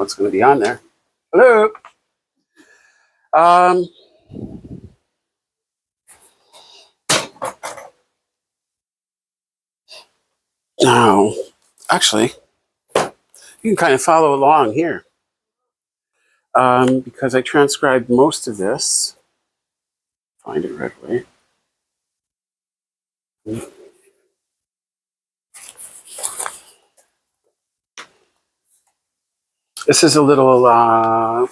what's going to be on there. Hello. Now, actually, you can kind of follow along here because I transcribed most of this. Find it right away. This is a little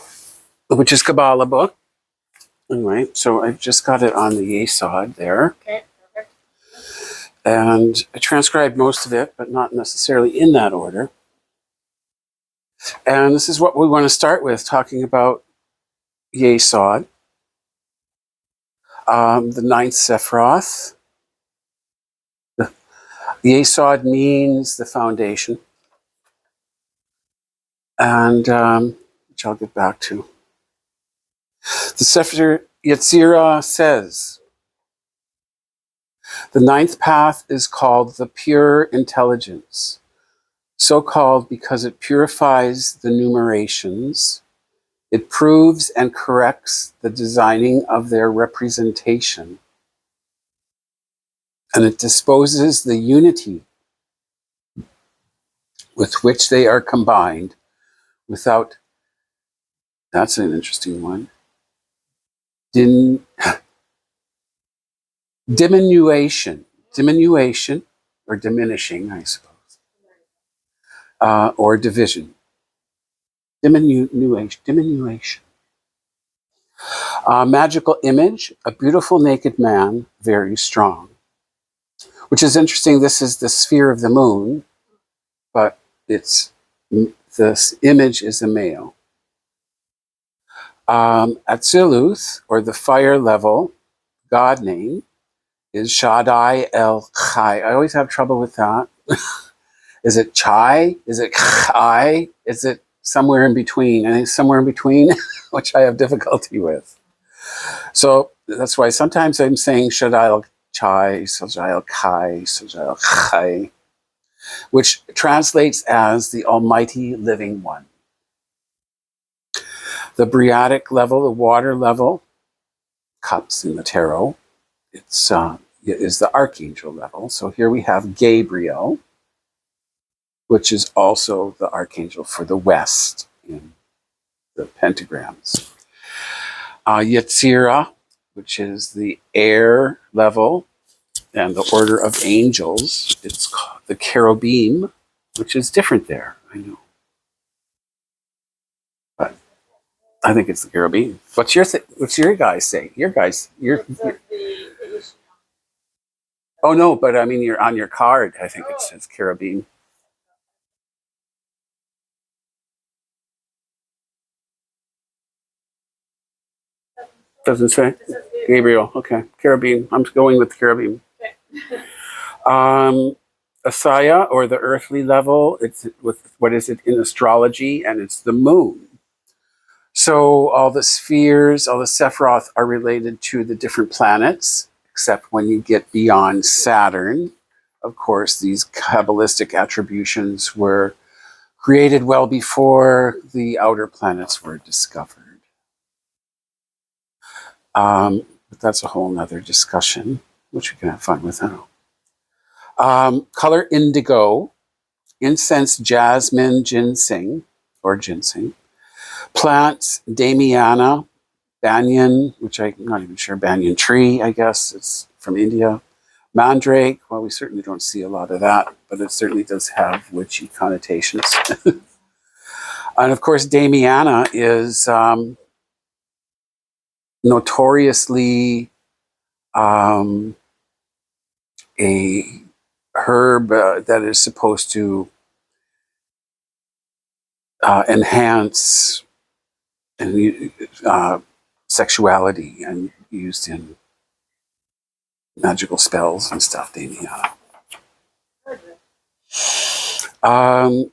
which is Kabbalah book. Anyway, so I've just got it on the Yesod there. Okay, perfect. And I transcribed most of it, but not necessarily in that order. And this is what we want to start with, talking about Yesod, the ninth Sephiroth. The Yesod means the foundation. And which I'll get back to. The Sefer Yetzirah says, the ninth path is called the pure intelligence, so called because it purifies the numerations, it proves and corrects the designing of their representation, and it disposes the unity with which they are combined without, that's an interesting one, diminution or diminishing, I suppose, or division. Diminution. Magical image, a beautiful naked man, very strong. Which is interesting, this is the sphere of the moon, but this image is a male. Atziluth, or the fire level, God name, is Shaddai El Chai. I always have trouble with that. Is it Chai? Is it Chai? Is it somewhere in between? I think somewhere in between, which I have difficulty with. So that's why sometimes I'm saying Shaddai El Chai, Shaddai El Chai, Shaddai El Chai, which translates as the Almighty Living One. The Briatic level, the water level, cups in the tarot, it is the archangel level. So here we have Gabriel, which is also the archangel for the west in the pentagrams. Yetzirah, which is the air level and the order of angels. It's called the cherubim, which is different there, I know. But I think it's the cherubim. What's your guys say? Your oh no, but I mean you're on your card. I think it says cherubim. Doesn't say Gabriel. Okay, cherubim. I'm going with cherubim. Okay. Asaya, or the earthly level. It's with what is it in astrology, and it's the moon. So all the spheres, all the Sephiroth are related to the different planets, except when you get beyond Saturn. Of course, these Kabbalistic attributions were created well before the outer planets were discovered. But that's a whole nother discussion, which we can have fun with now. Color indigo, incense jasmine ginseng, or ginseng. Plants, Damiana, banyan, which I'm not even sure, banyan tree, I guess, it's from India. Mandrake, well, we certainly don't see a lot of that, but it certainly does have witchy connotations. And of course, Damiana is notoriously a herb that is supposed to enhance and sexuality and used in magical spells and stuff. Damiana.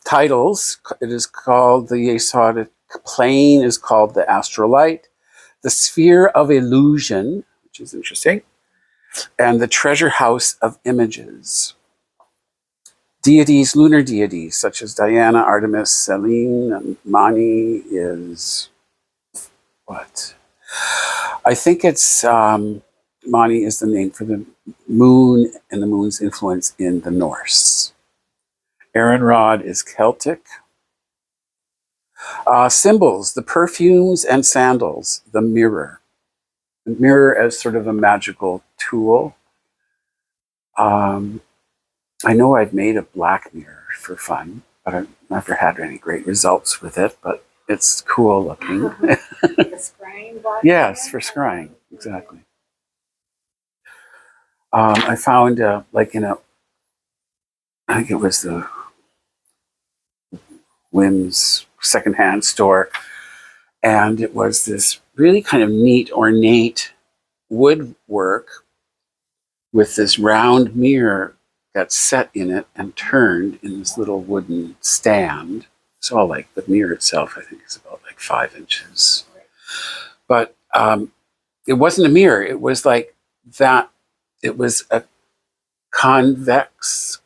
Titles, it is called the Yesod plane is called the astrolight, the sphere of illusion, which is interesting, and the treasure house of images. Deities, lunar deities, such as Diana, Artemis, Selene, and Mani is what? I think it's Mani is the name for the moon and the moon's influence in the Norse. Aaron is Celtic. Symbols, the perfumes and sandals, the mirror. The mirror as sort of a magical tool. I know I've made a black mirror for fun, but I've never had any great results with it, but it's cool looking. The scrying black Yes, mirror? for scrying, exactly. I found like in a, I think it was the Whim's secondhand store, and it was this really kind of neat, ornate woodwork with this round mirror that's set in it and turned in this little wooden stand. It's all like the mirror itself, I think, is about like 5 inches. But it wasn't a mirror. It was like that. It was a convex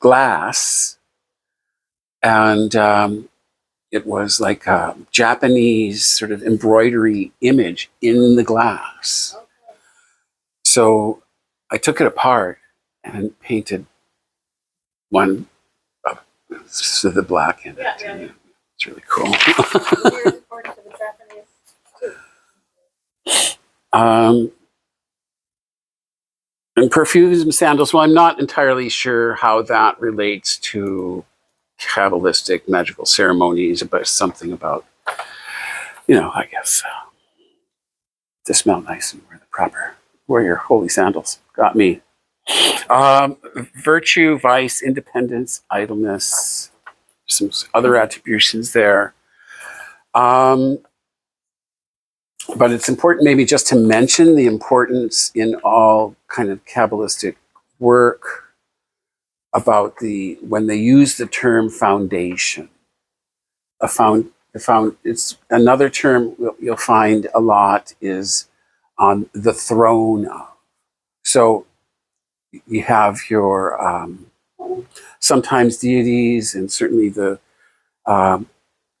glass, and it was like a Japanese sort of embroidery image in the glass. Okay. So I took it apart and painted one of so the black in it. Yeah. It's really cool. Mirrors according to the Japanese too. And perfumes and sandals. Well, I'm not entirely sure how that relates to Kabbalistic magical ceremonies, but something about, I guess, to smell nice and wear your holy sandals. Got me. Virtue, vice, independence, idleness, some other attributions there. But it's important maybe just to mention the importance in all kind of Kabbalistic work about when they use the term foundation. It's another term you'll find a lot is on the throne of. So you have your sometimes deities, and certainly the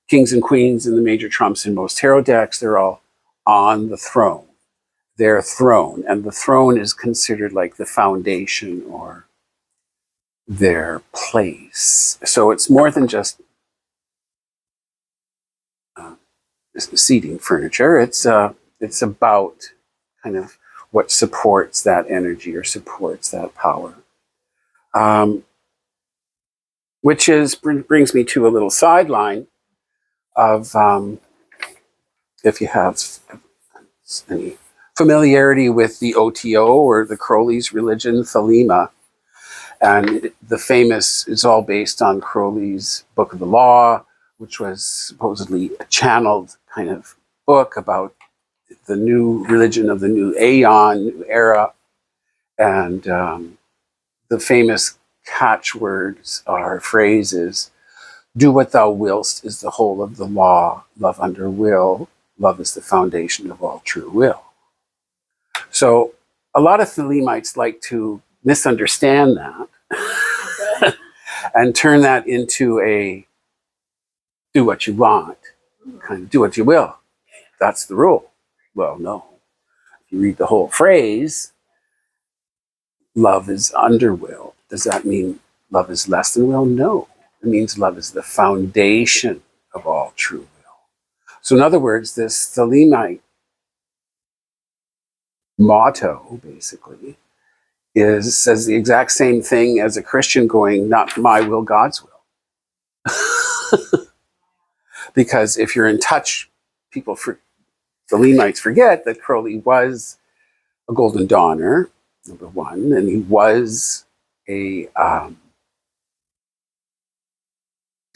kings and queens and the major trumps in most tarot decks, they're all on the throne, their throne. And the throne is considered like the foundation or their place. So it's more than just seating furniture. It's about kind of what supports that energy or supports that power. Which brings me to a little sideline of if you have any familiarity with the OTO or the Crowley's religion, Thelema, and the famous is all based on Crowley's Book of the Law, which was supposedly a channeled kind of book about the new religion of the new aeon, new era, and the famous catchwords or phrases: "Do what thou willst is the whole of the law. Love under will. Love is the foundation of all true will." So a lot of Thelemites like to misunderstand that and turn that into a do what you want, kind of do what you will. That's the rule. Well, no. If you read the whole phrase, love is under will. Does that mean love is less than will? No. It means love is the foundation of all true will. So in other words, this Thelemite motto basically says the exact same thing as a Christian going, not my will, God's will. Because if you're in touch, Thelemites forget that Crowley was a Golden Dawner, number one, and he was he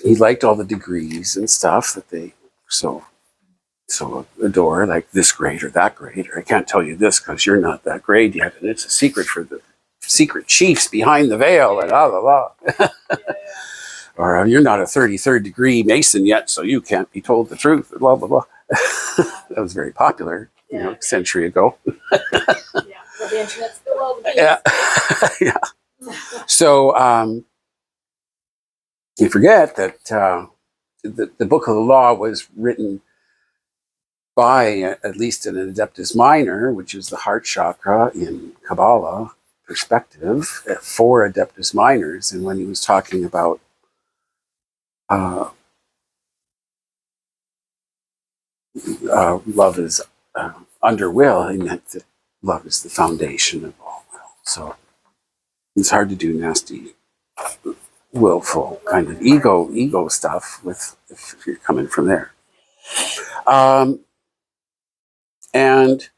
liked all the degrees and stuff that they so adore, like this grade or that grade, or I can't tell you this because you're not that grade yet, and it's a secret for the secret chiefs behind the veil, and blah, blah, blah. Or you're not a 33rd degree Mason yet, so you can't be told the truth, blah, blah, blah. That was very popular, a century ago. The internet's below the beats. Yeah. Yeah. So you forget that the book of the law was written by at least an Adeptus Minor, which is the heart chakra in Kabbalah perspective, for Adeptus Minors. And when he was talking about love is under will, he meant that love is the foundation of all will. So it's hard to do nasty, willful kind of ego stuff with if you're coming from there. And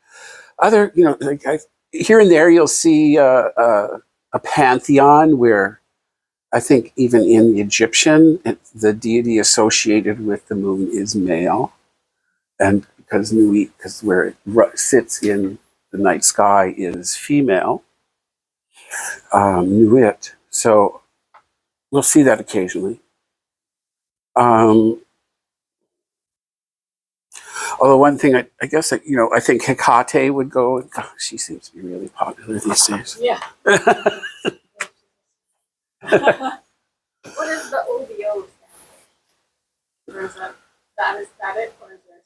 other, like here and there, you'll see a pantheon where I think even in the Egyptian, the deity associated with the moon is male, and because Nuit, because where it sits in the night sky is female, Nuit. So we'll see that occasionally. Although one thing I guess I think Hecate would go. God, she seems to be really popular these days. Yeah. What is the OVO? Or is that it? Or is there?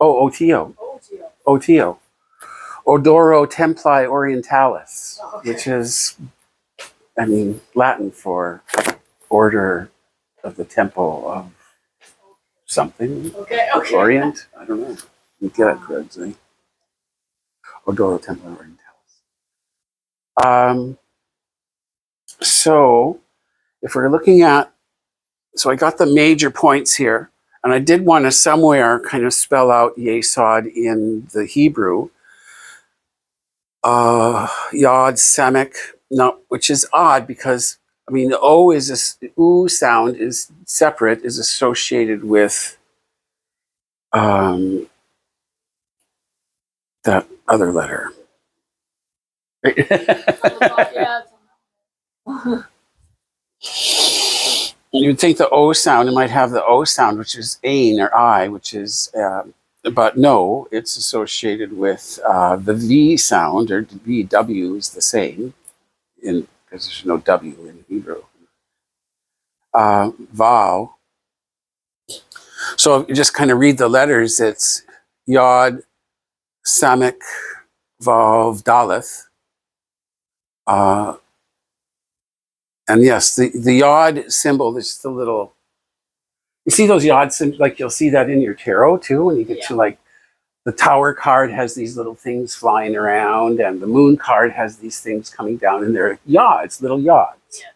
Oh, OTO. OTO. Odoro Templi Orientalis, Okay. which is, Latin for Order of the Temple of something. Okay. Orient? I don't know. You get it correctly. Odoro Templi Orientalis. So, if we're looking at, so I got the major points here, and I did want to somewhere kind of spell out Yesod in the Hebrew. Yod, Semic, no, which is odd because, the O is the oo sound is separate, is associated with that other letter. You'd think the O sound, it might have the O sound, which is ain or I, which is, but no, it's associated with the V sound, or VW is the same, because there's no W in Hebrew. Vav. So if you just kind of read the letters, it's Yod, Samek, Vav, Daleth. And yes, the Yod symbol is the little, you see those Yod symbols, like you'll see that in your tarot too, when you get to like, the Tower card has these little things flying around, and the Moon card has these things coming down, and they're Yods, little Yods. Yeah.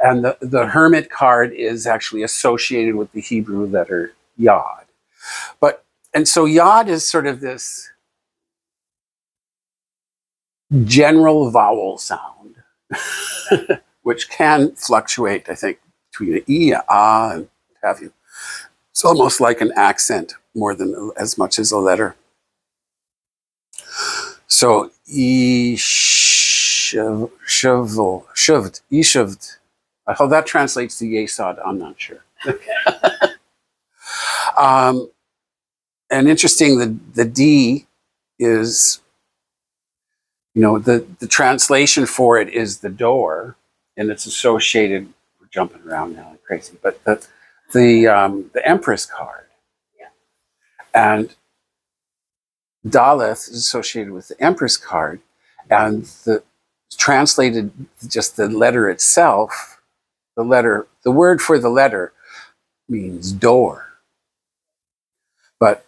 And the Hermit card is actually associated with the Hebrew letter Yod. And so Yod is sort of this general vowel sound, which can fluctuate, I think, between an E, a, and what have you. It's almost like an accent more than as much as a letter. So Yeshoved. How that translates to Yesod, I'm not sure. Okay. And interesting, the D is, the translation for it is the door, and it's associated. We're jumping around now like crazy, but the Empress card, and Daleth is associated with the Empress card, and the translated just the letter itself. The word for the letter means door, but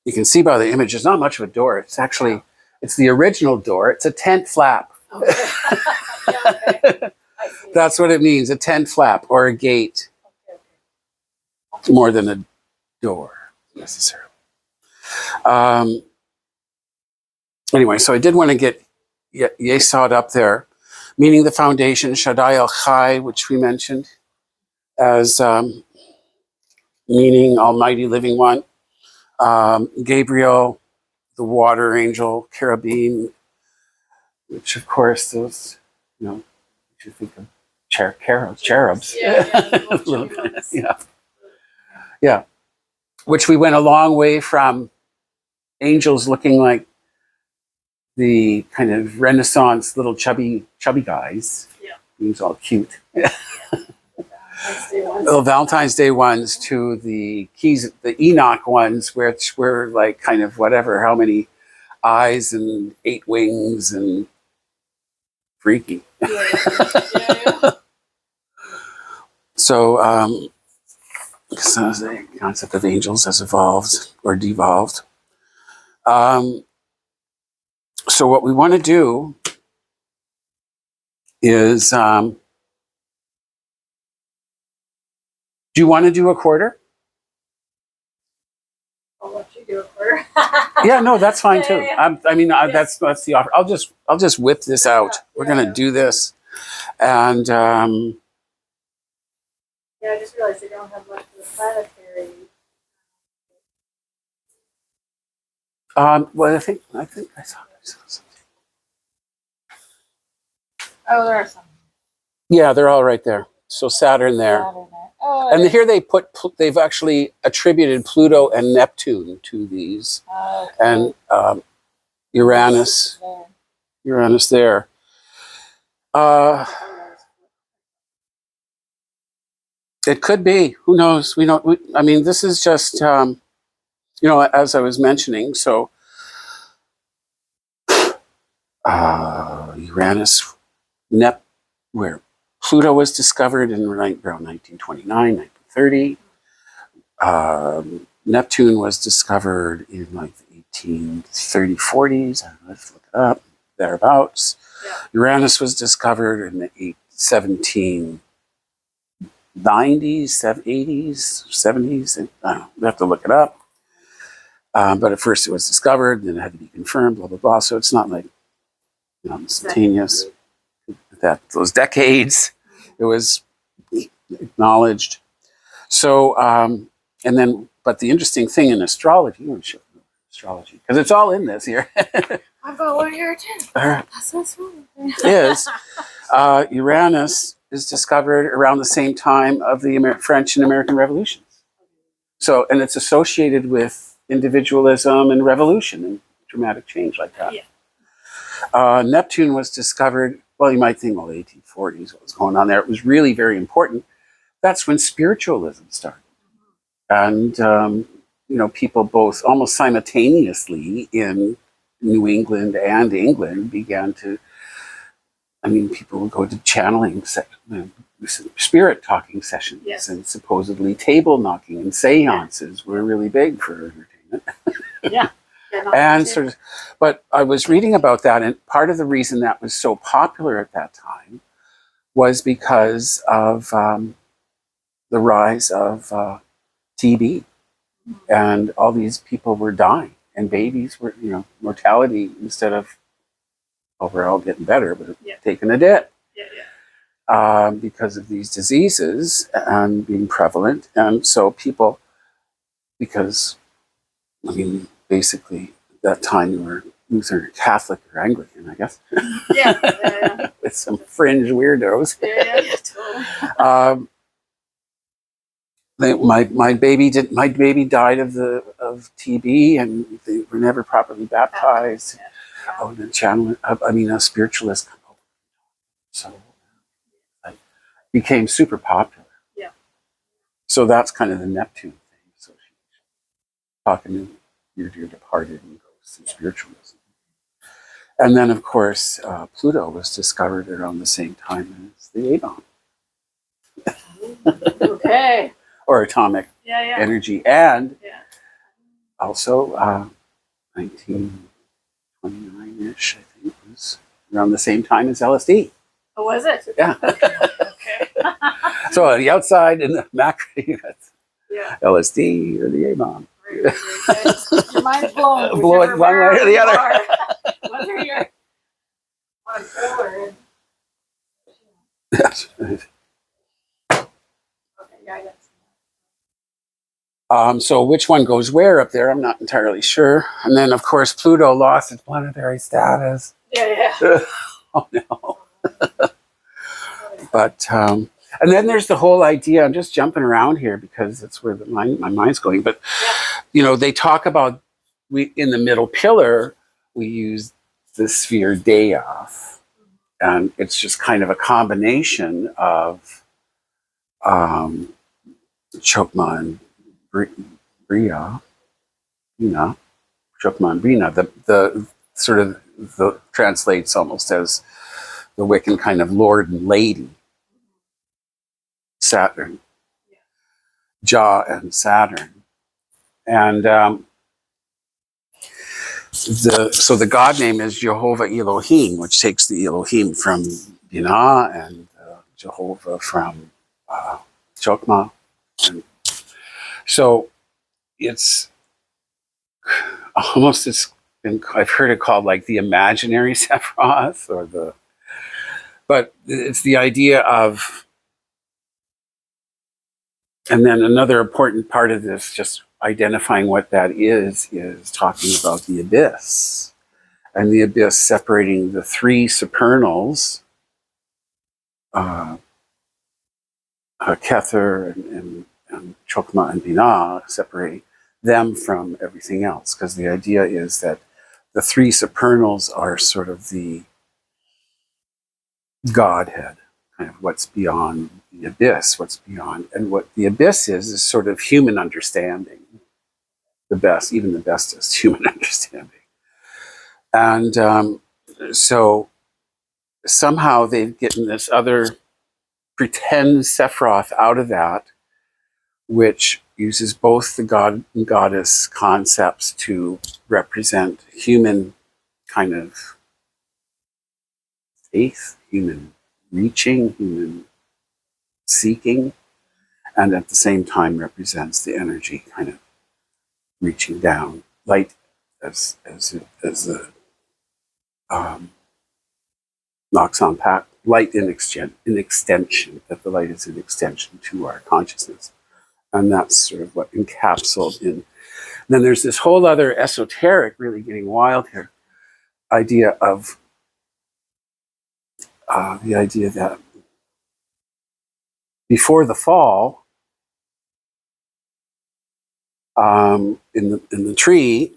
you can see by the image, it's not much of a door. It's actually, it's the original door. It's a tent flap. Okay. Okay. That's what it means, a tent flap or a gate, more than a door necessarily. Anyway, so I did want to get Yesod up there, meaning the foundation, Shaddai El Chai, which we mentioned as meaning Almighty Living One. Gabriel, the water angel, cherubim, which of course those, you think of cherubs. Yeah. Which we went a long way from angels looking like the kind of Renaissance little chubby guys. Yeah. He was all cute. Next day ones. Little Valentine's Day ones to the keys, the Enoch ones, which were like kind of whatever, how many eyes and 8 wings and freaky. Yeah. So, so the concept of angels has evolved or devolved. So what we want to do is, do you want to do a quarter? I'll let you do a quarter. Yeah, no, that's fine too. Yeah. I mean, that's the offer. I'll just whip this out. We're gonna do this, and Yeah, I just realized they don't have much of the planetary. well, I think I thought I saw something. Oh, there are some. Yeah, they're all right there. So Saturn there, Oh, and here they've actually attributed Pluto and Neptune to these, okay. and Uranus there. It could be. Who knows? I mean, this is just, as I was mentioning. So, Uranus, where Pluto was discovered in around 1929, 1930. Neptune was discovered in like the 1830s, 40s. Let's look it up. Thereabouts. Yeah. Uranus was discovered in the 1790s, 80s, 70s. I don't know. We have to look it up. But at first it was discovered, then it had to be confirmed, blah, blah, blah. So it's not like instantaneous. Those decades, it was acknowledged. So, but the interesting thing in astrology, because it's all in this here. I've got one here too. That's so sweet. Is Uranus is discovered around the same time of the French and American revolutions. So, and it's associated with individualism and revolution and dramatic change like that. Yeah. Neptune was discovered, well, you might think, well, the 1840s, what was going on there? It was really very important. That's when spiritualism started. And, people both almost simultaneously in New England and England began to, people would go to channeling, spirit talking sessions, yes. And supposedly table knocking and seances were really big for entertainment. Yeah. And but I was reading about that, and part of the reason that was so popular at that time was because of the rise of TB, and all these people were dying, and babies were, mortality instead of, we're all getting better, but taking a dip. Because of these diseases and being prevalent. And so people, because, basically at that time you were Lutheran, Catholic, or Anglican, I guess. Yeah. With some fringe weirdos. Totally. My baby died of TB, and they were never properly baptized. Yeah. Oh, and a spiritualist come over. So it became super popular. Yeah. So that's kind of the Neptune thing. So she's talking to your dear departed and ghosts and spiritualism. And then, of course, Pluto was discovered around the same time as the A-bomb. Okay. Or atomic energy. And also 1929-ish, I think, was around the same time as LSD. Oh, was it? Yeah. Okay. So on the outside in the macro, Yeah. LSD or the A-bomb. Very good. Your mind's blown. Blow it one way or the other. Whether you're on forward. Yes. Okay, yeah, I got So which one goes where up there? I'm not entirely sure. And then, of course, Pluto lost its planetary status. Yeah. Oh, no. But, and then there's the whole idea, I'm just jumping around here because that's where my mind's going. But, they talk about, in the middle pillar, we use the sphere Death, and it's just kind of a combination of Chokmah and Bria, Bina, Chokmah and Bina. The sort of the translates almost as the Wiccan kind of lord and lady, Saturn, Jah and Saturn, and so the god name is Jehovah Elohim, which takes the Elohim from Binah and Jehovah from Chokmah, and so it's almost I've heard it called like the imaginary Sephiroth, but it's the idea of. And then another important part of this, just identifying what that is talking about the abyss. And the abyss separating the three supernals, Kether and Chokmah and Binah, separating them from everything else. Because the idea is that the three supernals are sort of the Godhead, kind of what's beyond the abyss, what's beyond. And what the abyss is sort of human understanding. The best, even the bestest human understanding. And so somehow they've gotten this other pretend Sephiroth out of that, which uses both the god and goddess concepts to represent human kind of faith, human reaching, human seeking, and at the same time represents the energy kind of reaching down, light as the Noxon Pact, light in extension, that the light is an extension to our consciousness. And that's sort of what encapsulated in. Then there's this whole other esoteric, really getting wild here, idea of the idea that before the fall, in the tree,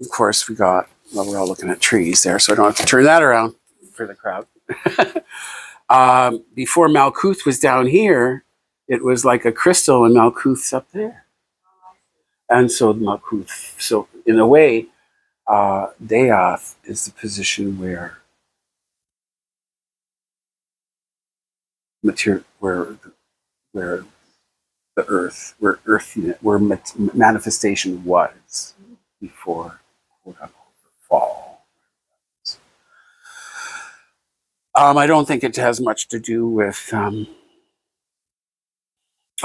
of course, we're all looking at trees there, so I don't have to turn that around for the crowd. Before Malkuth was down here, it was like a crystal, and Malkuth's up there. And so Malkuth, so in a way, Death is the position where where the earth, where manifestation was before quote unquote the fall. I don't think it has much to do with a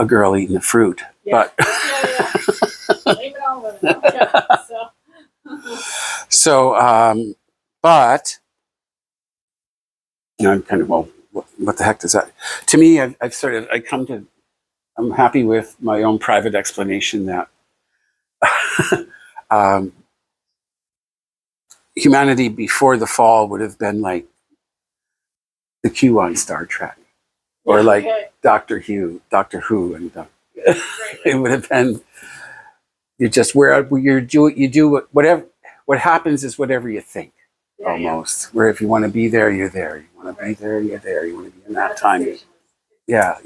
girl eating the fruit, but Leave it on with it. Okay, so but I'm kind of, well, what the heck does that? To me, I'm happy with my own private explanation that humanity before the fall would have been like the Q on Star Trek, or like Doctor Who, and it would have been you just whatever. What happens is whatever you think, almost. Where if you want to be there, you're there. You want to be there, you're there. You want to be in that time. Yeah.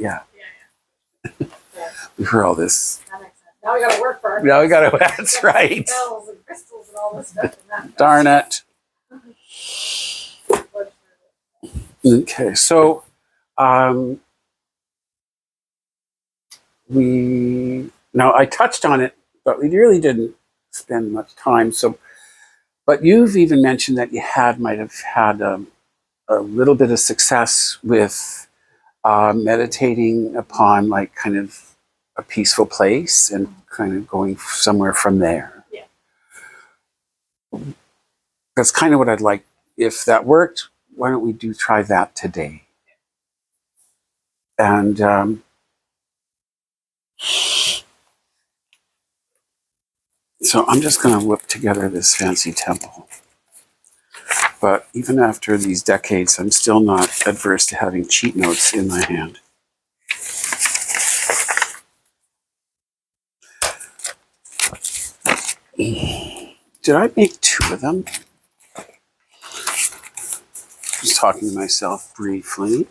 We've heard all this. that makes sense. Now we got to work for it. Now we got to. That's right. Spells and crystals and all this stuff. Darn it. Okay, so I touched on it, but we really didn't spend much time. So, but you've even mentioned that you might have had a little bit of success with meditating upon like kind of a peaceful place and kind of going somewhere from there. Yeah. That's kind of what I'd like. If that worked, why don't we try that today? And so I'm just going to whip together this fancy temple. But even after these decades, I'm still not adverse to having cheat notes in my hand. Did I make two of them? talking to myself briefly.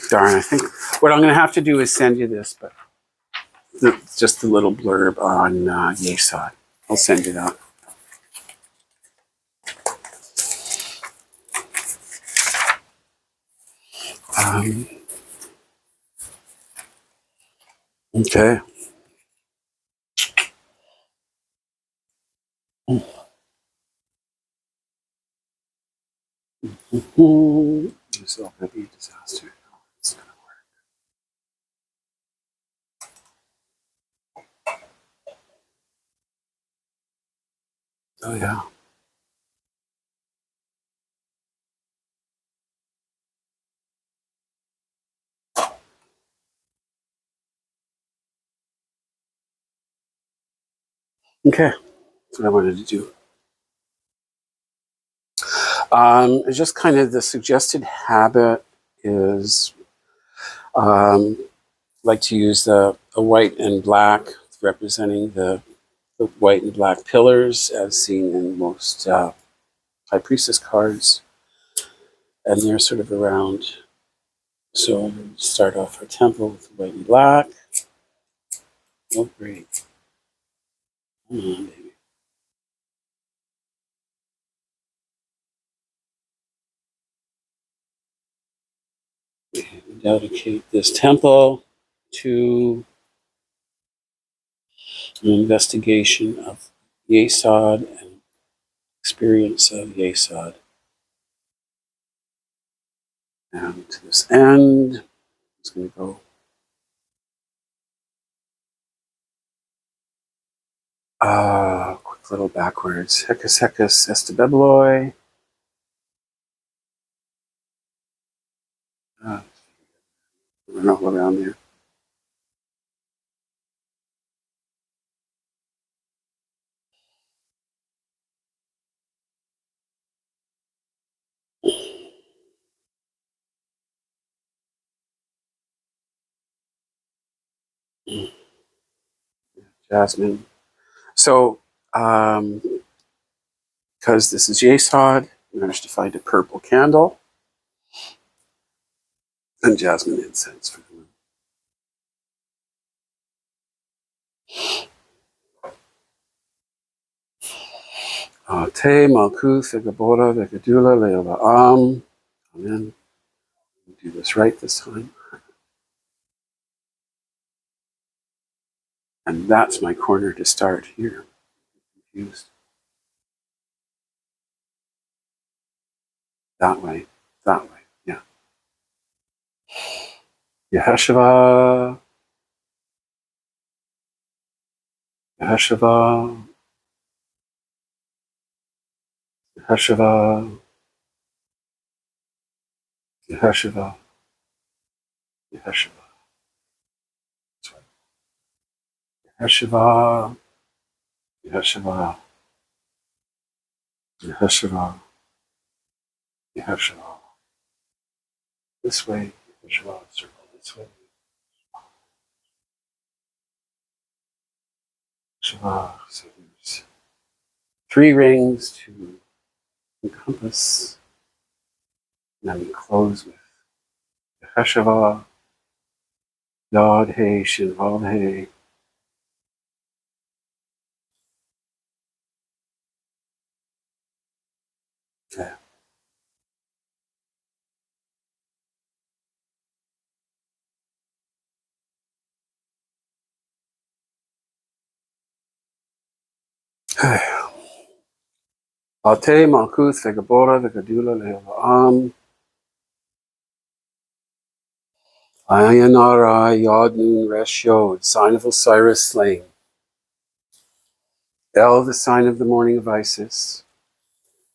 Darn, I think what I'm going to have to do is send you this, but just a little blurb on Yesod. I'll send you that. Okay. This is all going to be a disaster. It's gonna work. Oh, yeah. Okay. That's what I wanted to do. Just kind of the suggested habit is like to use a white and black representing the white and black pillars as seen in most High Priestess cards. And they're sort of around. So we start off our temple with white and black. Oh, great. Come on, baby. We dedicate this temple to an investigation of Yesod and experience of Yesod. And to this end, it's going to go quick little backwards. Hecus Hecus Estabebeloi. Run all around there. Jasmine. So, because this is Yesod, we managed to find a purple candle and jasmine incense for the room. Te Malkuth Vegabora Vegadula Leola Am. Amen. We'll do this right this time. And that's my corner to start here. Confused. That way. That way. Yeah. Yeheshua. Yeheshua. Yeheshua. Yeheshua. Yeheshua. That's right. Yeheshua. Yeheshua. Yeheshua. Yeheshua. This way. Yeheshua. Circle this way. Yeheshua. So there's 3 rings to encompass. And then we close with Yeheshua. Yod He Shin Vav He. Yeah. Ate Malkuth Vegabora Vegadula Leolam. Ayanara Yod Nun Resh Yod, sign of Osiris slain. El, the sign of the morning of Isis.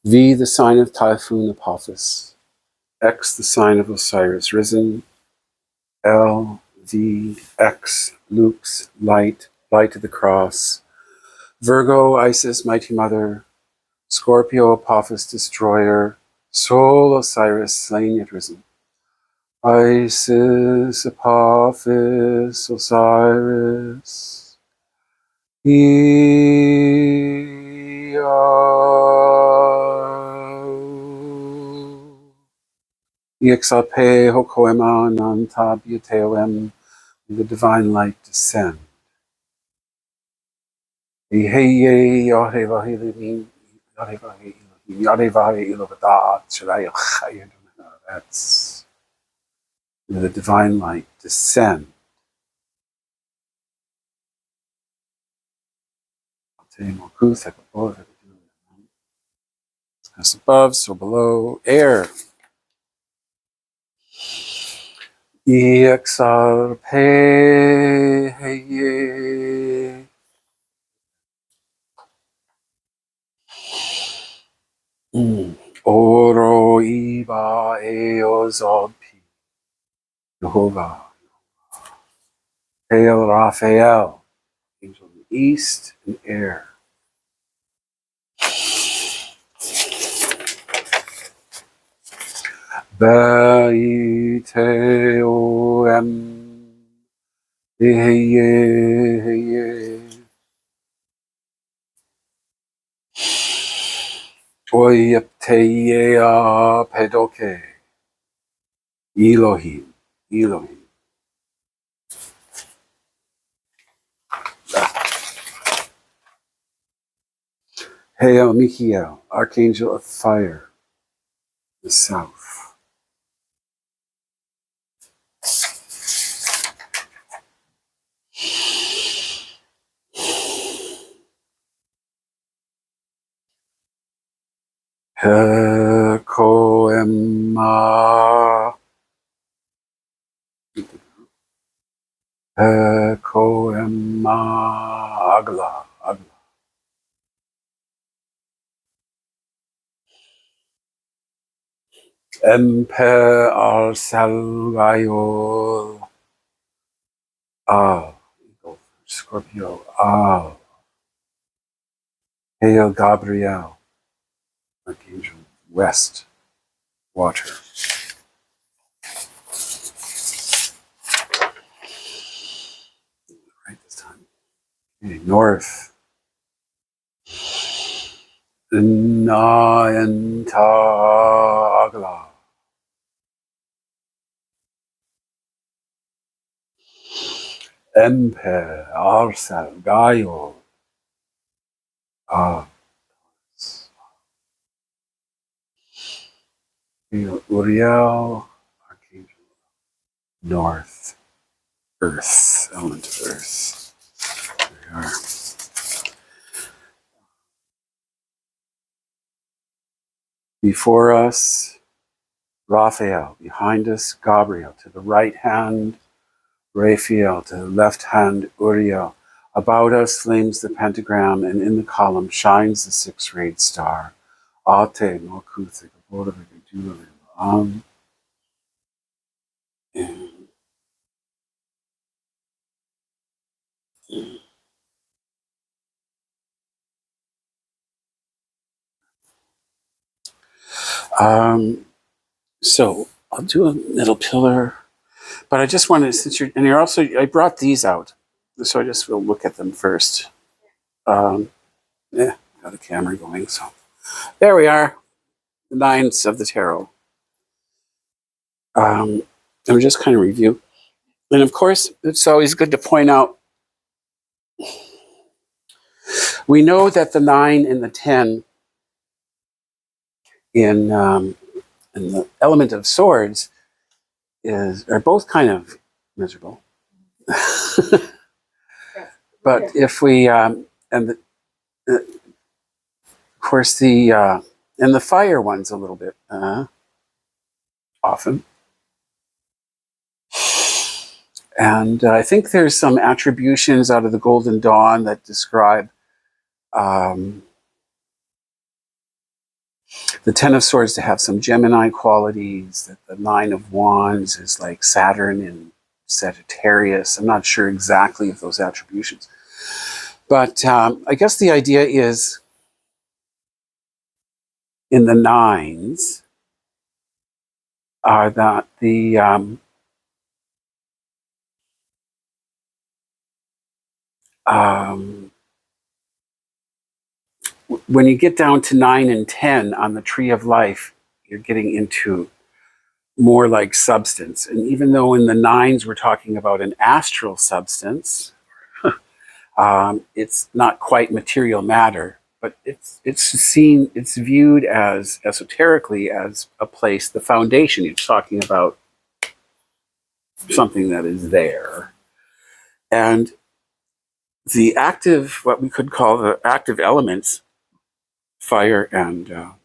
V, the sign of Typhoon Apophis. X, the sign of Osiris risen. L, V, X, Lux, light, light of the cross. Virgo, Isis, mighty mother. Scorpio, Apophis, destroyer. Sol Osiris, slain yet risen. Isis, Apophis, Osiris. Yexape hokoema nanta buteoem, the divine light descend. Eheye yarevahe living, yarevahe Elohim, yarevahe Elovadat, Shadayah Chayed. That's the divine light descend. As above, so below. Air. Yexarpe. Oro iba eozod pi. Jehovah. Hail Raphael. Angel of the east and air. Baiteoem. Heye. Oyepteia pedoke. Elohim. Elohim. Hail Michael, Archangel of Fire, the south. Hekoema. Hekoema Agla. Agla. Empe al Salvayol. Al. Scorpio. Al. Hail Gabriel, Archangel West. Water. Right this time. Okay, north. Nayanta Agla. Empe Arsal Gaio. Ah. Uriel, Archangel, North, Earth, element of Earth. There we are. Before us, Raphael. Behind us, Gabriel. To the right hand, Raphael. To the left hand, Uriel. About us flames the pentagram, and in the column shines the six-rayed star. Ate Mokuth, so I'll do a middle pillar, but I just wanted, since you're also, I brought these out, so I just will look at them first. Yeah, got the camera going, so there we are, the nines of the tarot. And we just kind of review, and of course, it's always good to point out. We know that the 9 and the 10 in the element of swords are both kind of miserable. But if we of course the and the fire one's a little bit often, and I think there's some attributions out of the Golden Dawn that describe the 10 of Swords to have some Gemini qualities, that the 9 of Wands is like Saturn in Sagittarius. I'm not sure exactly of those attributions. But I guess the idea is in the 9s, are that um, when you get down to 9 and 10 on the tree of life, you're getting into more like substance. And even though in the nines we're talking about an astral substance, it's not quite material matter, but it's viewed as esoterically as a place, the foundation. You're talking about something that is there. And the active, what we could call the active elements, fire and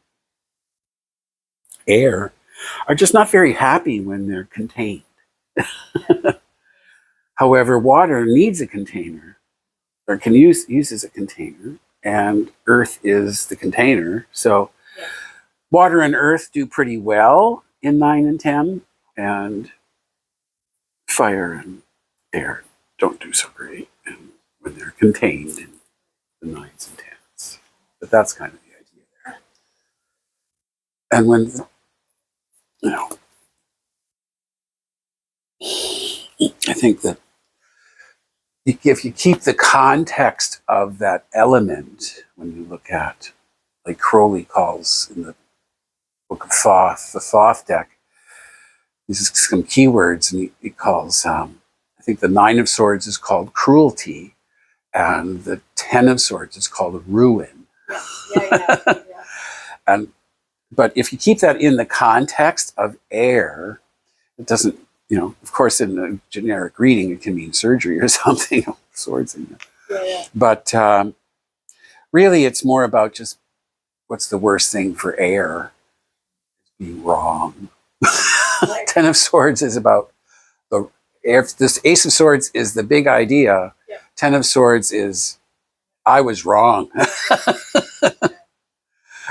air, are just not very happy when they're contained. However, water needs a container, or can use as a container, and earth is the container. So water and earth do pretty well in 9 and 10, and fire and air don't do so great when they're contained in the 9s and 10s. But that's kind of the idea there. And when, you know, I think that if you keep the context of that element, when you look at, like Crowley calls in the Book of Thoth, the Thoth deck, these are some keywords, and he calls, I think the 9 of Swords is called cruelty, and the 10 of Swords is called ruin. Yeah. And but if you keep that in the context of air, it doesn't, of course, in the generic reading, it can mean surgery or something, swords in there. Yeah. But really, it's more about just what's the worst thing for air? Being wrong. Right. 10 of Swords is about if this Ace of Swords is the big idea, 10 of Swords is, I was wrong.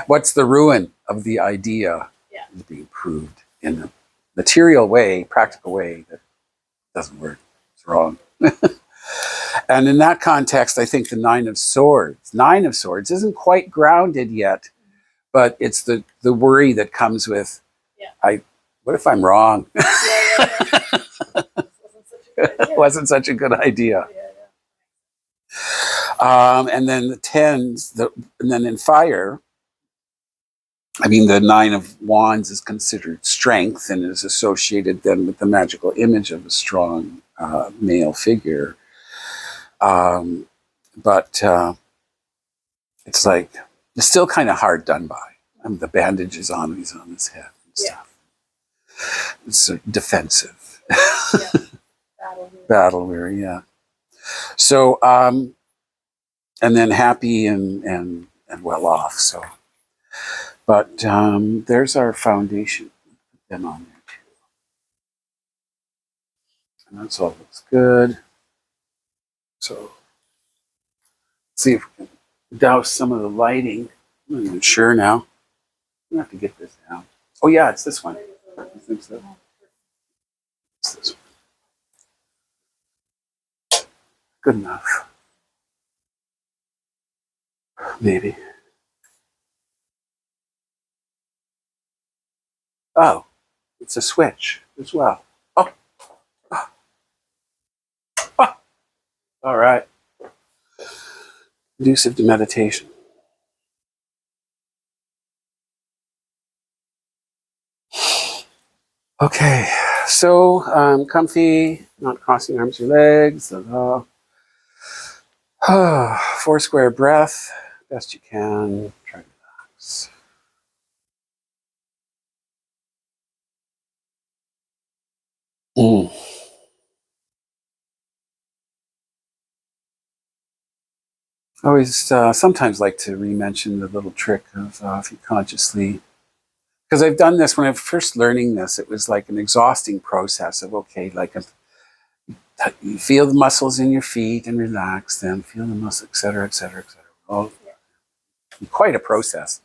What's the ruin of the idea is being proved in a material way, practical way that doesn't work. It's wrong. And in that context, I think the 9 of Swords isn't quite grounded yet, but it's the worry that comes with, what if I'm wrong? It wasn't such a good idea. And then the 10s, and then in fire, I mean, the 9 of Wands is considered strength and is associated then with the magical image of a strong male figure. But it's like, it's still kind of hard done by. I mean, the bandages on, he's on his head and stuff. It's defensive. Battle weary, yeah. So, and then happy and well off. So, but there's our foundation. Put them on there too. And that's all looks good. So, see if we can douse some of the lighting. I'm not even sure now. I'm gonna have to get this down. Oh yeah, it's this one. I think so. It's this one. Good enough. Maybe. Oh, it's a switch as well. Oh. Oh. All right. Conducive to meditation. Okay, so comfy, not crossing arms or legs. 4 square breath, best you can. Try to relax. I always sometimes like to re-mention the little trick of if you consciously, because I've done this when I was first learning this, it was like an exhausting process of, okay, like you feel the muscles in your feet and relax them, feel the muscles, et cetera, et cetera, et cetera. Well, quite a process.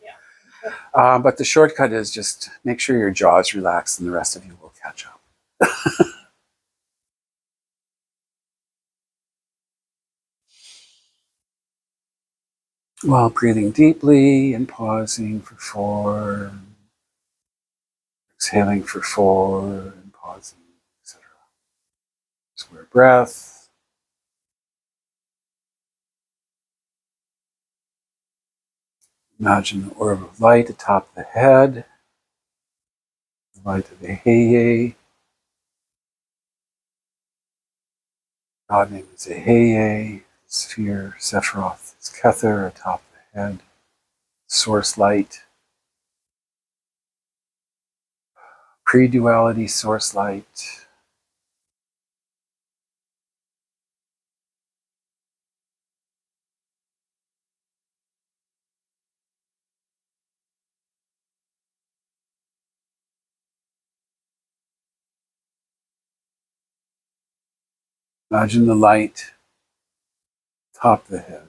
But the shortcut is just make sure your jaw is relaxed and the rest of you will catch up. While breathing deeply and pausing for 4, Exhaling for 4 and pausing, etc. Square breath. Imagine the orb of light atop the head, the light of the Heye. God name is Heye, sphere, Sephiroth is Kether atop the head, source light, pre-duality source light. Imagine the light atop the head.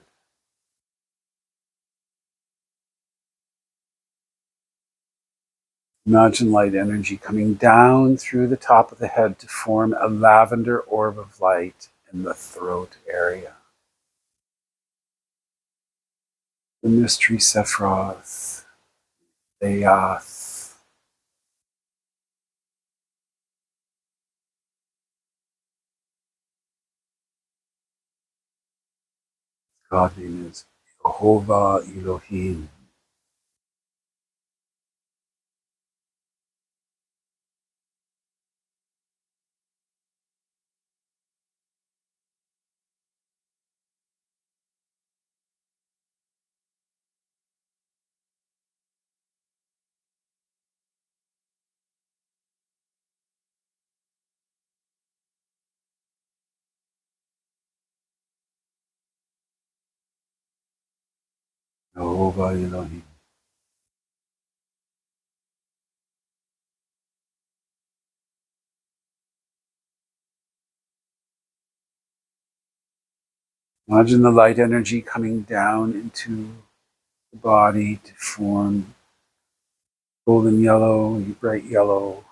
Imagine light energy coming down through the top of the head to form a lavender orb of light in the throat area. The mystery Sephiroth, Theoth. God name is Jehovah Elohim. Jehovah Elohim. Imagine the light energy coming down into the body to form golden yellow, bright yellow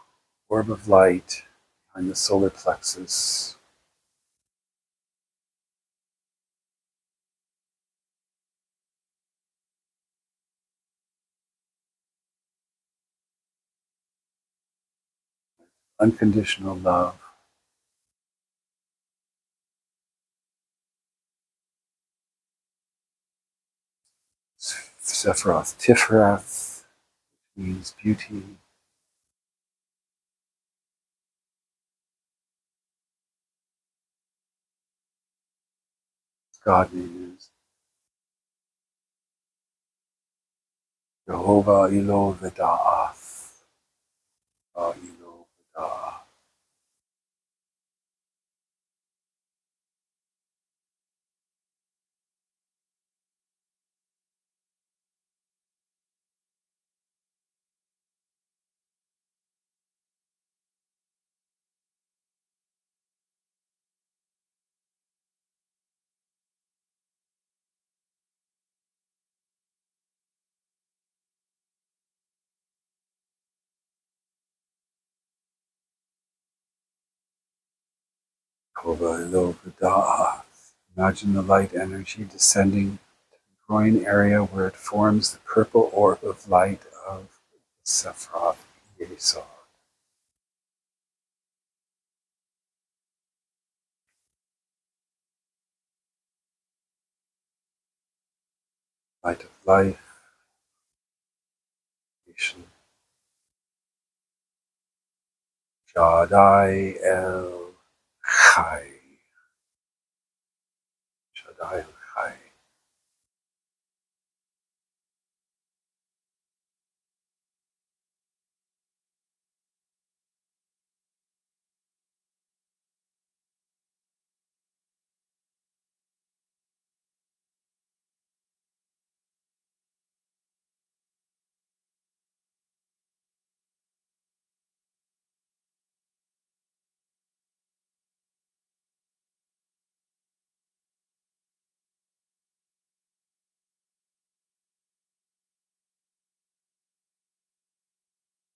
orb of light behind the solar plexus. Unconditional love. Sephiroth Tiferath means beauty. God name is Jehovah Elo Veda'ath. Elo Veda'ath. Jehovah Elo Veda'ath. Imagine the light energy descending to the groin area where it forms the purple orb of light of Sephiroth Yesod. Light of life, creation. Shaddai El Chai. Shaddai El Chai.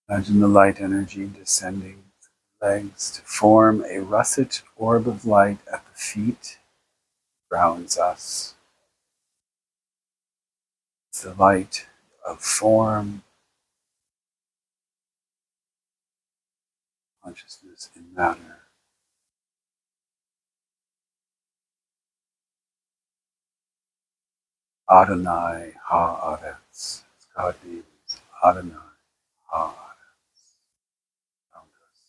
Imagine the light energy descending the legs to form a russet orb of light at the feet, grounds us. It's the light of form, consciousness in matter. Adonai Haaretz. God name is Adonai Haaretz. Around us.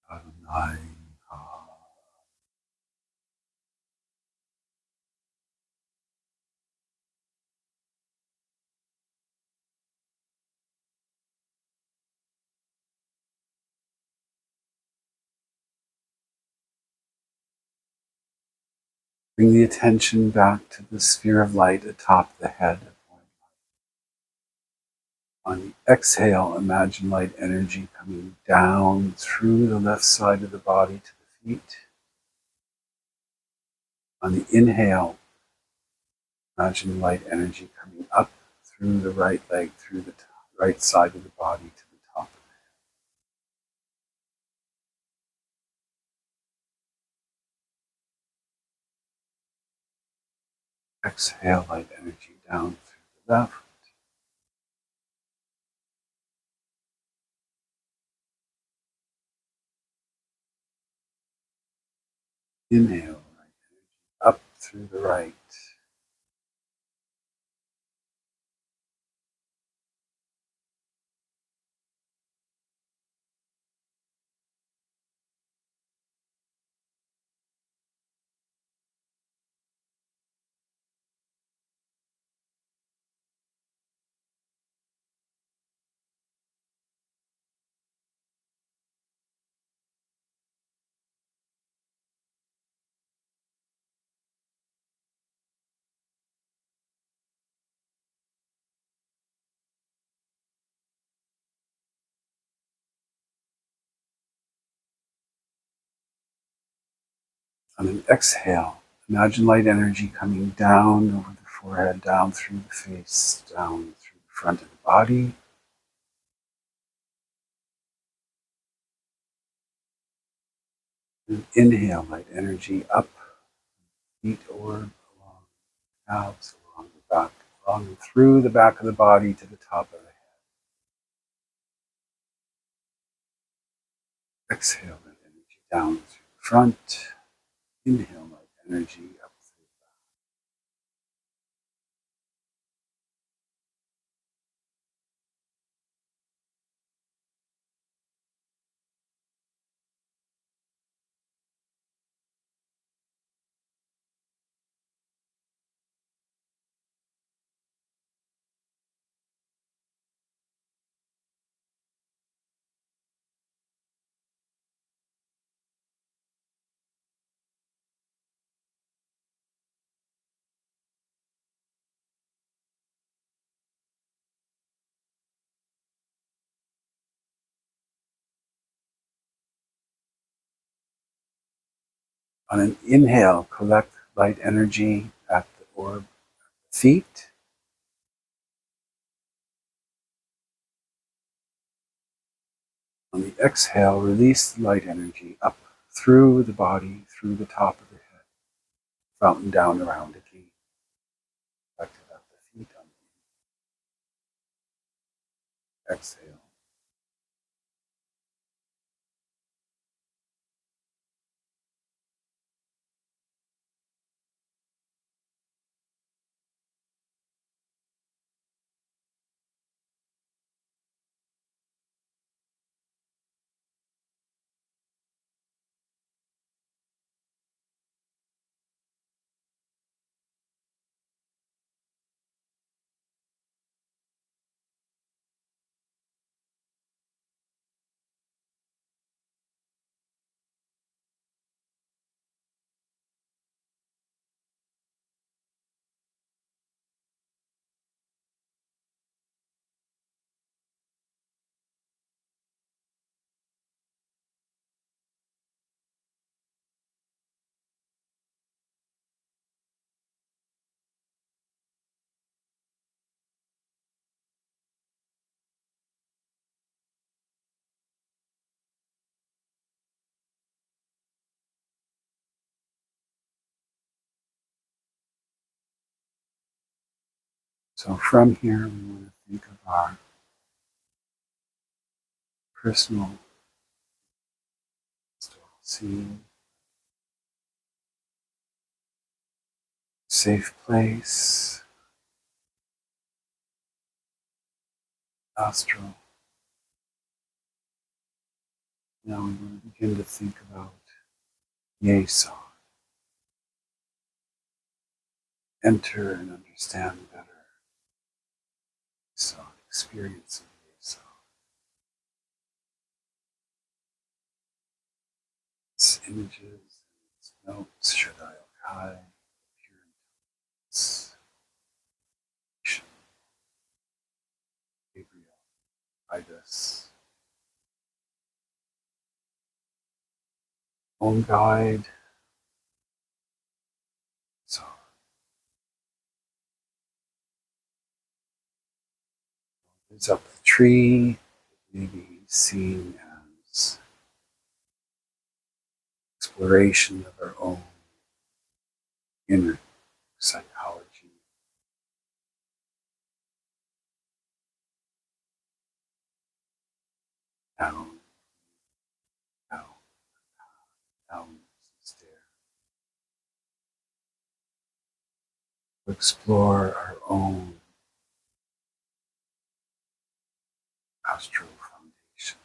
Adonai Haaretz. Bring the attention back to the sphere of light atop the head. On the exhale, imagine light energy coming down through the left side of the body to the feet. On the inhale, imagine light energy coming up through the right leg, through the right side of the body to the top of the head. Exhale, light energy down through the left. Inhale, light energy up through the right. On an exhale, imagine light energy coming down over the forehead, down through the face, down through the front of the body. And inhale, light energy up, feet orb, along the calves, along the back, along and through the back of the body to the top of the head. Exhale, light energy down through the front. Inhale, light energy up through the back. On an inhale, collect light energy at the orb feet. On the exhale, release the light energy up through the body, through the top of the head, fountain down around again. Collect it at the feet on the exhale. So from here, we want to think of our personal scene, safe place, astral. Now we want to begin to think about Yesod. Enter and understand better Yesod, experience of Yesod. Its images, its notes, Shaddai Kai, appearance, Gabriel, Ibis, own guide, so it's up the tree, maybe seen as exploration of our own inner psychology, down, down, down, stare, to explore our own astral foundation.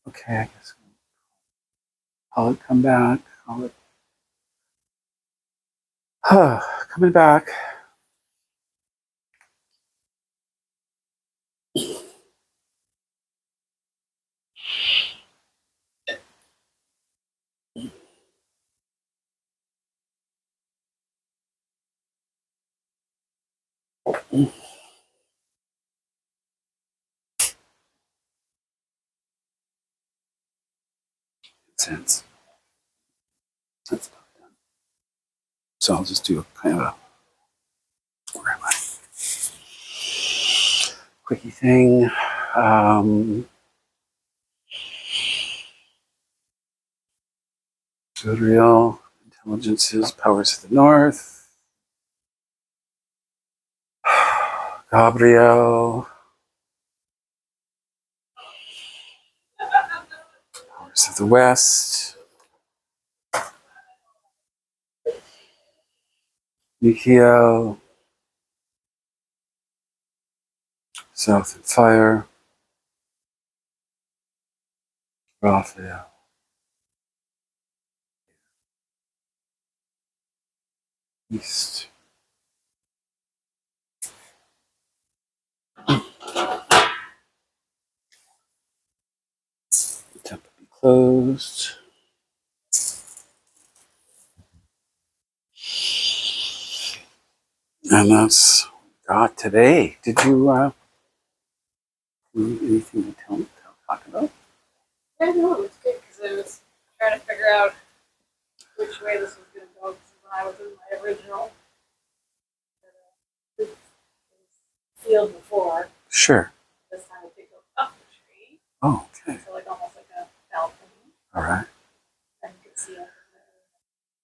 Okay, I guess I'll come back. Coming back. Sense. That's about done. So I'll just do a kind of a where am I? Quickie thing. Zodiac, intelligences, powers of the north. Gabriel, powers of the west. Michael, south and fire. Raphael, east. The temple be closed. And that's God today. Did you need anything to talk about? Yeah, no, it's good because I was trying to figure out which way this was going to go. Because when I was in my original field before, Sure. this time I could go up the tree. Oh, okay. So like almost like a balcony. All right. And you could see it.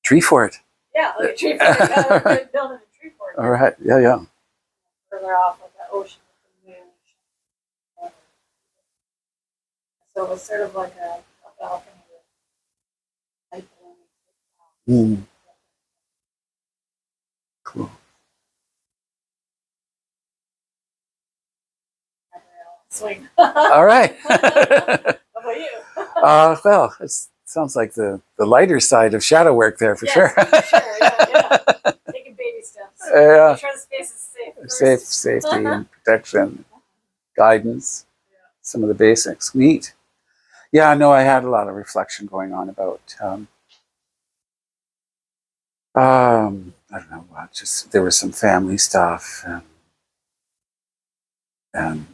Tree fort. Yeah, like a tree fort. Yeah, like building a tree fort. All right. Yeah, yeah. Further off, like the ocean with the moon. So it was sort of like a balcony with light blowing. Mm. Cool. Swing. All right. How about you? Well, it sounds like the lighter side of shadow work there for sure. For sure, yeah. Taking baby steps. Yeah. Make sure the space is safe. First. Safety and protection, guidance, some of the basics. Neat. Yeah, no, I had a lot of reflection going on about, I don't know what, just there was some family stuff and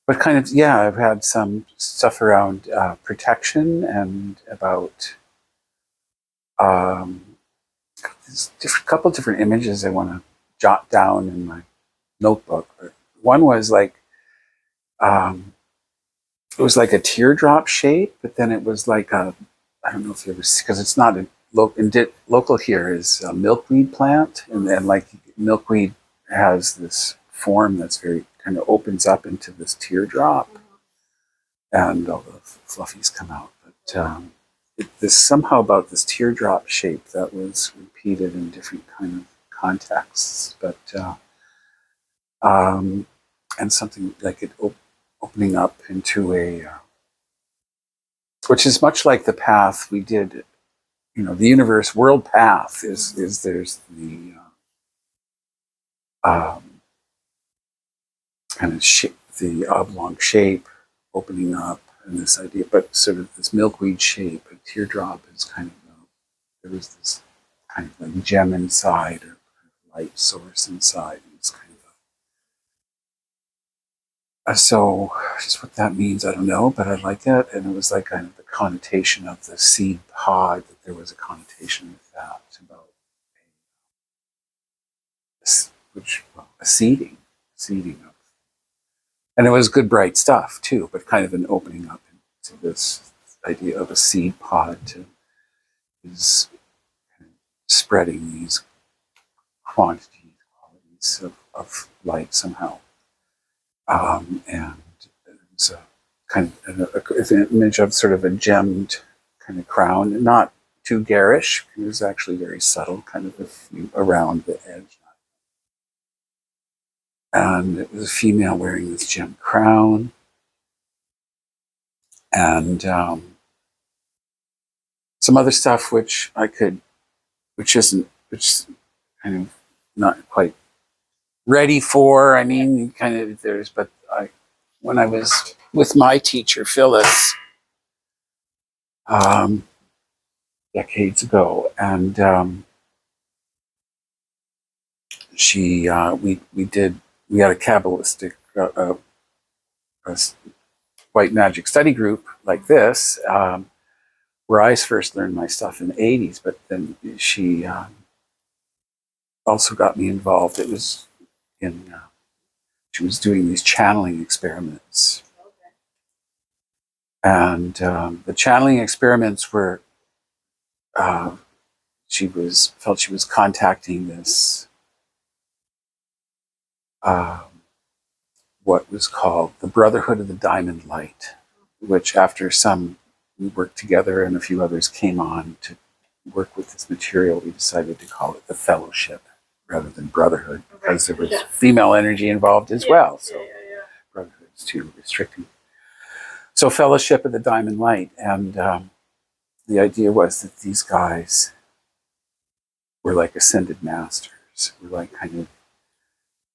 but kind of, yeah, I've had some stuff around protection and about there's couple different images I want to jot down in my notebook. One was like it was like a teardrop shape, but then it was like a, I don't know if you ever see, because it's not a local here is a milkweed plant, and then like milkweed has this form that's very kind of opens up into this teardrop, and all the fluffies come out. But this somehow about this teardrop shape that was repeated in different kind of contexts, but and something like it opening up into a, which is much like the path we did. You know, the universe world path is there's the kind of shape, the oblong shape opening up, and this idea, but sort of this milkweed shape, a teardrop is kind of there was this kind of like gem inside or light source inside. It's kind of so just what that means, I don't know, but I like it. And it was like kind of the connotation of the seed pod, that there was a connotation with that about a seeding of, and it was good bright stuff too, but kind of an opening up into this idea of a seed pod to is kind of spreading these qualities of light somehow. And it's a kind of it's an image of sort of a gemmed kind of crown, not too garish. It was actually very subtle, kind of around the edge. And it was a female wearing this gem crown. And some other stuff which kind of not quite ready for. I mean, kind of but when I was with my teacher, Phyllis, decades ago, and we had a Kabbalistic a white magic study group like this, where I first learned my stuff in the 80s, but then she also got me involved. It was in she was doing these channeling experiments, and the channeling experiments were felt she was contacting this what was called the Brotherhood of the Diamond Light, which after we worked together and a few others came on to work with this material, we decided to call it the Fellowship rather than Brotherhood, because there was female energy involved as well. So Brotherhood is too restricting. So Fellowship of the Diamond Light. And the idea was that these guys were like ascended masters, were like kind of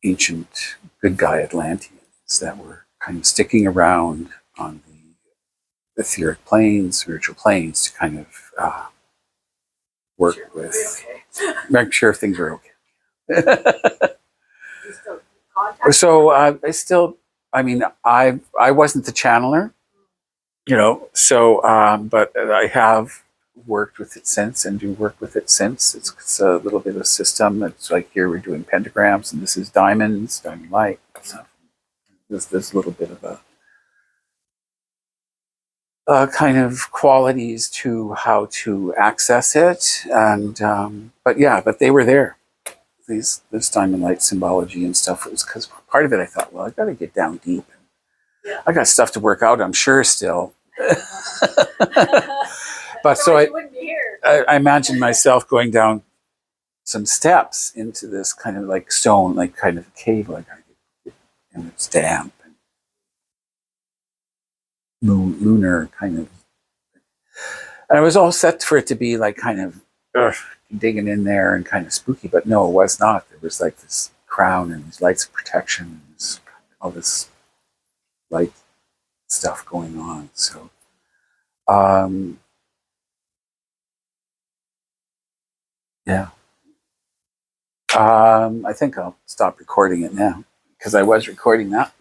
ancient good guy Atlanteans that were kind of sticking around on the etheric planes, spiritual planes, to kind of work with, make sure things are okay. So I wasn't the channeler, but I have worked with it since and do work with it since. It's a little bit of a system. It's like here we're doing pentagrams and this is diamonds, diamond light. So there's a little bit of a kind of qualities to how to access it. And but they were there. This diamond light symbology and stuff. It was because part of it I thought, well, I got to get down deep. I got stuff to work out, I'm sure, still. But so I imagined myself going down some steps into this kind of like stone, like kind of cave, and it's damp and lunar kind of. And I was all set for it to be like kind of digging in there and kind of spooky, but no, it was not. There was like this crown and these lights of protection and all this light stuff going on. So, yeah. I think I'll stop recording it now because I was recording that.